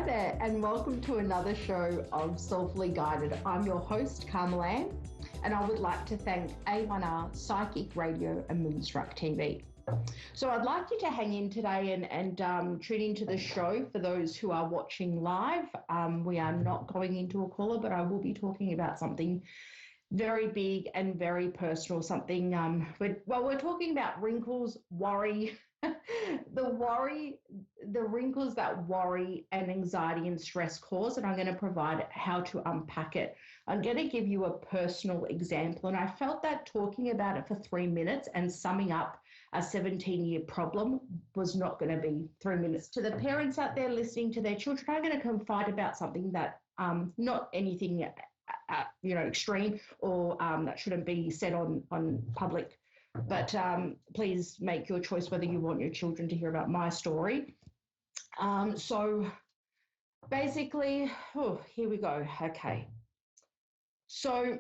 Hi there, and welcome to another show of Soulfully Guided. I'm your host, Carmel-Anne, and I would like to thank A1R, Psychic Radio, and Moonstruck TV. So I'd like you to hang in today and tune into the show for those who are watching live. We are not going into a caller, but I will be talking about something very big and very personal, something, we're talking about wrinkles, worry, the wrinkles that worry and anxiety and stress cause, and I'm going to provide how to unpack it. I'm going to give you a personal example, and I felt that talking about it for 3 minutes and summing up a 17-year problem was not going to be 3 minutes. To the parents out there listening to their children, I'm going to confide about something that not anything extreme or that shouldn't be said on public. But please make your choice whether you want your children to hear about my story. So basically, here we go. Okay. So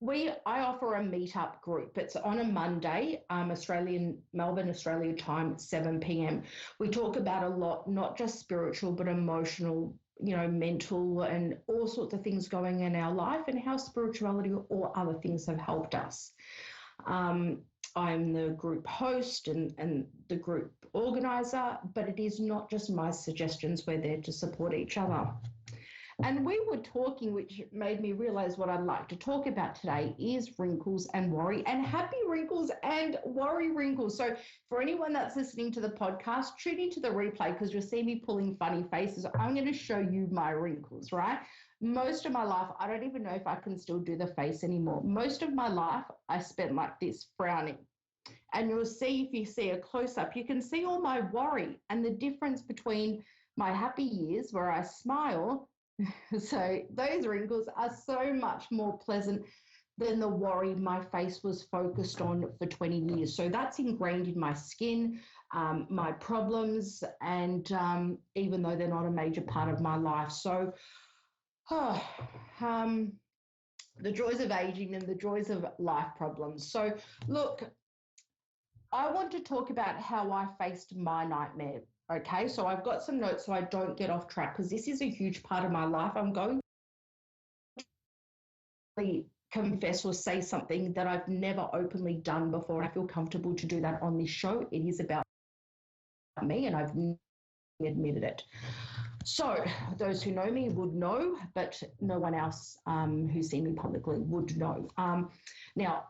I offer a meetup group. It's on a Monday, Melbourne, Australia time, 7 p.m. We talk about a lot, not just spiritual, but emotional, mental and all sorts of things going in our life and how spirituality or other things have helped us. I'm the group host and the group organizer, but it is not just my suggestions. We're there to support each other. And we were talking, which made me realize what I'd like to talk about today is wrinkles and worry, and happy wrinkles and worry wrinkles. So for anyone that's listening to the podcast, tune into the replay because you'll see me pulling funny faces. I'm going to show you my wrinkles, right? Most of my life, I don't even know if I can still do the face anymore. Most of my life, I spent like this, frowning. And you'll see, if you see a close-up, you can see all my worry and the difference between my happy years where I smile. So those wrinkles are so much more pleasant than the worry my face was focused on for 20 years. So that's ingrained in my skin, my problems, and even though they're not a major part of my life. So the joys of aging and the joys of life problems. So look, I want to talk about how I faced my nightmare. Okay, so I've got some notes so I don't get off track because this is a huge part of my life. I'm going to confess or say something that I've never openly done before. I feel comfortable to do that on this show. It is about me and I've admitted it. So those who know me would know, but no one else who's seen me publicly would know. Now,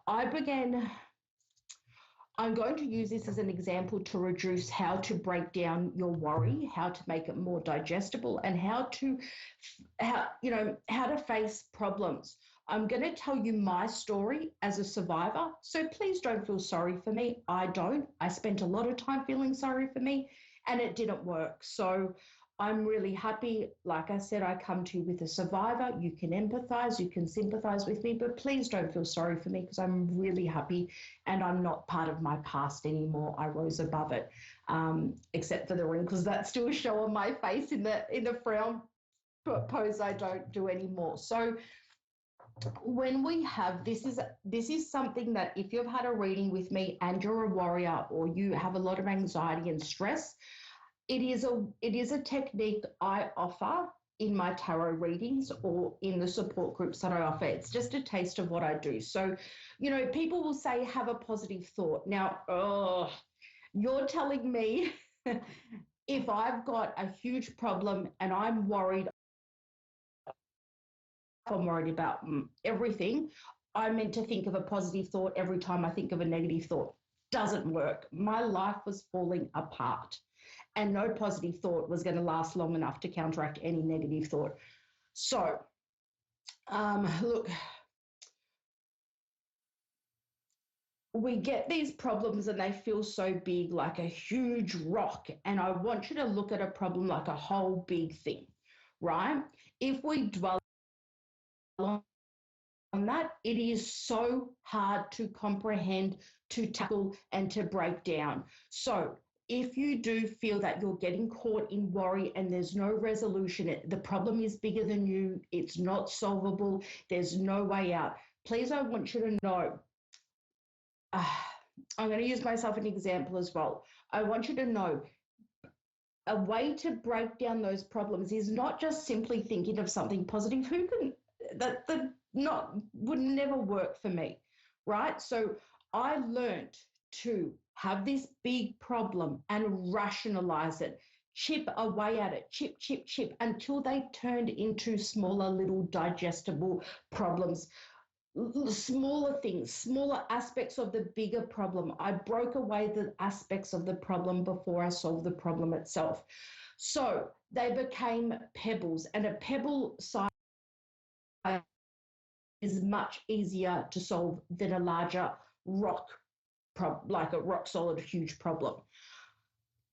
I'm going to use this as an example to reduce how to break down your worry, how to make it more digestible, and how to face problems. I'm going to tell you my story as a survivor, so please don't feel sorry for me. I don't. I spent a lot of time feeling sorry for me, and it didn't work. So I'm really happy. Like I said, I come to you with a survivor. You can empathize, you can sympathize with me, but please don't feel sorry for me because I'm really happy and I'm not part of my past anymore. I rose above it, except for the wrinkles that still show on my face in the frown pose I don't do anymore. So when we have this is something that if you've had a reading with me and you're a warrior or you have a lot of anxiety and stress, it is a technique I offer in my tarot readings or in the support groups that I offer. It's just a taste of what I do. So, people will say, have a positive thought. Now, you're telling me if I've got a huge problem and I'm worried about everything, I'm meant to think of a positive thought every time I think of a negative thought. Doesn't work. My life was falling apart. And no positive thought was going to last long enough to counteract any negative thought. So, look, we get these problems and they feel so big, like a huge rock. And I want you to look at a problem like a whole big thing, right? If we dwell on that, it is so hard to comprehend, to tackle, and to break down. So, if you do feel that you're getting caught in worry and there's no resolution, the problem is bigger than you, it's not solvable, there's no way out, please, I want you to know, I'm going to use myself as an example as well. I want you to know a way to break down those problems is not just simply thinking of something positive. Who can that not would never work for me, right? So I learned to have this big problem and rationalize it, chip away at it, chip until they turned into smaller little digestible problems, smaller things, smaller aspects of the bigger problem. I broke away the aspects of the problem before I solved the problem itself. So they became pebbles, and a pebble size is much easier to solve than a larger rock, like a rock solid, huge problem.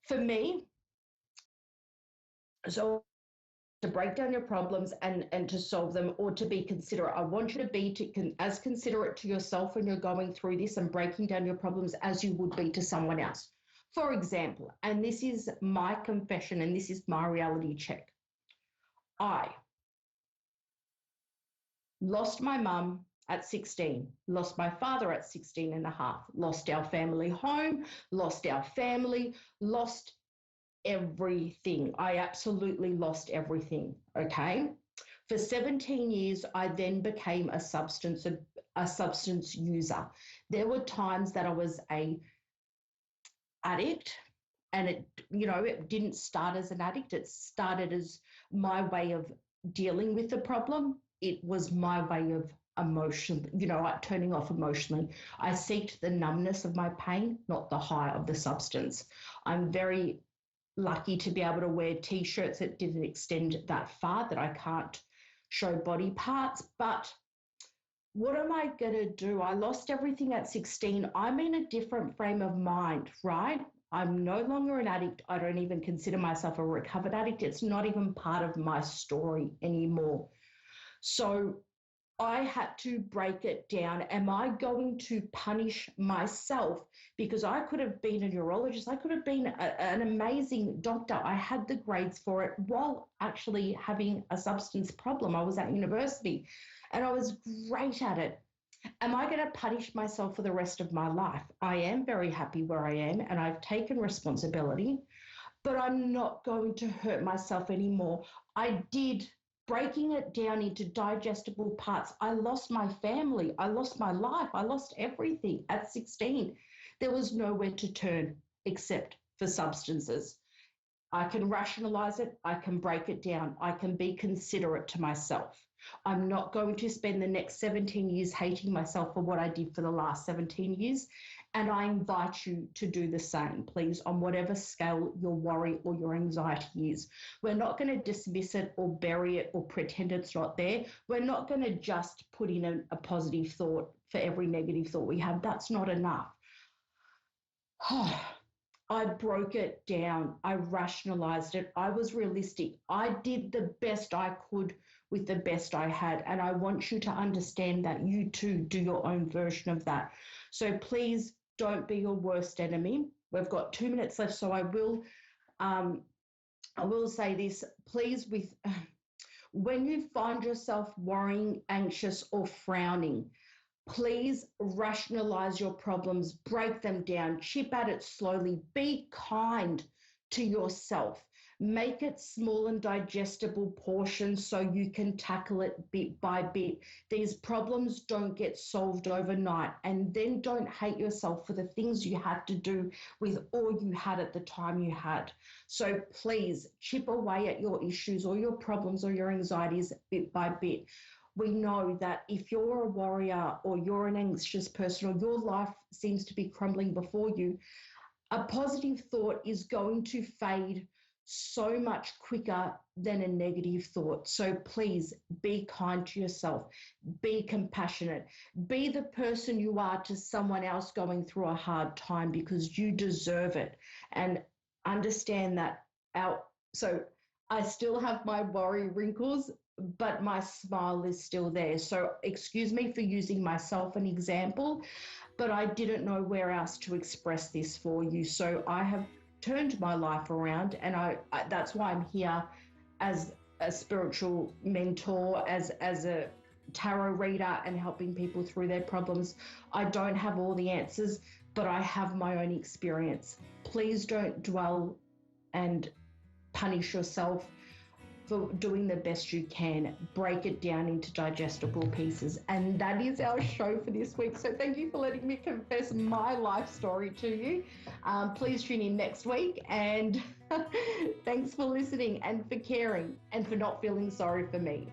For me, so to break down your problems and to solve them, or to be considerate. I want you to be as considerate to yourself when you're going through this and breaking down your problems as you would be to someone else. For example, and this is my confession and this is my reality check. I lost my mum at 16, lost my father at 16 and a half, lost our family home, lost our family, lost everything. I absolutely lost everything. Okay. For 17 years, I then became a substance user. There were times that I was a addict, and it didn't start as an addict. It started as my way of dealing with the problem. It was my way of emotion, like turning off emotionally. I seeked the numbness of my pain, not the high of the substance. I'm very lucky to be able to wear t-shirts that didn't extend that far, that I can't show body parts. But what am I going to do? I lost everything at 16. I'm in a different frame of mind, right? I'm no longer an addict. I don't even consider myself a recovered addict. It's not even part of my story anymore. So I had to break it down. Am I going to punish myself? Because I could have been a neurologist. I could have been an amazing doctor. I had the grades for it while actually having a substance problem. I was at university and I was great at it. Am I going to punish myself for the rest of my life? I am very happy where I am and I've taken responsibility, but I'm not going to hurt myself anymore. I did, breaking it down into digestible parts. I lost my family. I lost my life. I lost everything at 16. There was nowhere to turn except for substances. I can rationalize it. I can break it down. I can be considerate to myself. I'm not going to spend the next 17 years hating myself for what I did for the last 17 years. And I invite you to do the same, please, on whatever scale your worry or your anxiety is. We're not going to dismiss it or bury it or pretend it's not there. We're not going to just put in a positive thought for every negative thought we have. That's not enough. I broke it down. I rationalized it. I was realistic. I did the best I could with the best I had. And I want you to understand that you too do your own version of that. So please don't be your worst enemy. We've got 2 minutes left, so I will say this. Please, when you find yourself worrying, anxious, or frowning, please rationalize your problems, break them down, chip at it slowly, be kind to yourself. Make it small and digestible portions so you can tackle it bit by bit. These problems don't get solved overnight, and then don't hate yourself for the things you had to do with all you had at the time you had. So please chip away at your issues or your problems or your anxieties bit by bit. We know that if you're a warrior or you're an anxious person or your life seems to be crumbling before you, a positive thought is going to fade so much quicker than a negative thought. So please be kind to yourself, be compassionate, be the person you are to someone else going through a hard time, because you deserve it. And understand that so I still have my worry wrinkles, but my smile is still there. So excuse me for using myself an example, but I didn't know where else to express this for you. So I have turned my life around, and I that's why I'm here as a spiritual mentor, as a tarot reader, and helping people through their problems. I don't have all the answers, but I have my own experience. Please don't dwell and punish yourself for doing the best you can. Break it down into digestible pieces. And that is our show for this week. So thank you for letting me confess my life story to you. Please tune in next week. And thanks for listening and for caring and for not feeling sorry for me.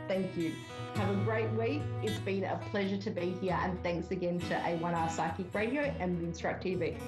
Thank you. Have a great week. It's been a pleasure to be here. And thanks again to A1R Psychic Radio and Moonstruck TV.